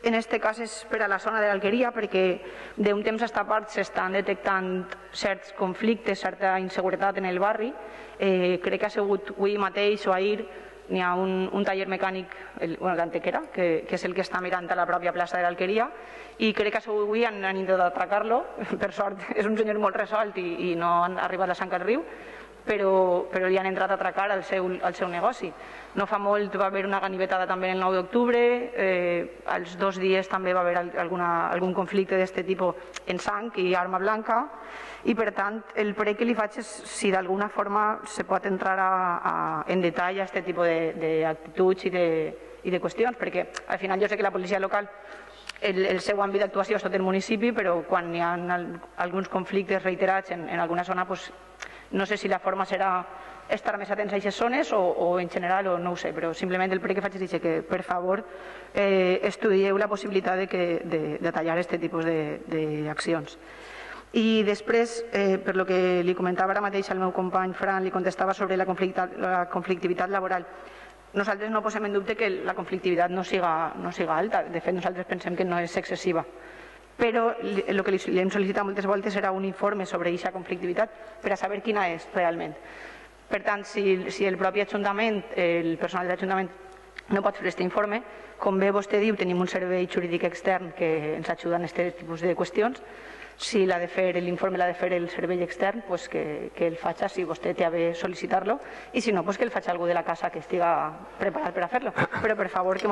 en aquest cas és per a la zona de l'Alqueria, perquè d'un temps a esta part s'estan detectant certs conflictes, certa inseguretat en el barri. Crec que ha sigut avui mateix o ahir n'hi ha un taller mecànic, l'Antequera, que és el que està mirant a la pròpia plaça de l'Alqueria, i crec que avui han intentat atracar-lo. Per sort és un senyor molt resolt i no han arribat a Sant Riu, però li han entrat a atracar al seu negoci. No fa molt va haver una ganivetada també el 9 d'octubre, als 2 dies també va haver algun conflicte d'aquest tipus en sang i arma blanca, i per tant el prec que li faig és si d'alguna forma se pot entrar en detall a aquest tipus d'actituds i de qüestions, perquè al final jo sé que la policia local el seu àmbit d'actuació és tot el municipi, però quan hi ha alguns conflictes reiterats en alguna zona, no sé si la forma serà estar més atents a aquestes zones o en general, o no ho sé, però simplement el prec que faig és que per favor estudieu la possibilitat de tallar aquest tipus d'accions. I després, per lo que li comentava ara mateix al meu company Fran, li contestava sobre la conflictivitat laboral. Nosaltres no posem en dubte que la conflictivitat no siga alta, de fet nosaltres pensem que no és excessiva, però el que li hem sol·licitat moltes voltes era un informe sobre aquesta conflictivitat per a saber quina és realment. Per tant, si el propi Ajuntament, el personal de l'Ajuntament no pot fer aquest informe, com bé vostè diu, tenim un servei jurídic extern que ens ajuda en aquest tipus de qüestions. Si l'informe l'ha de fer el servei extern, que el faci si vostè té a bé sol·licitar-lo, i si no, que el faci algú de la casa que estiga preparat per a fer-lo. Però per favor que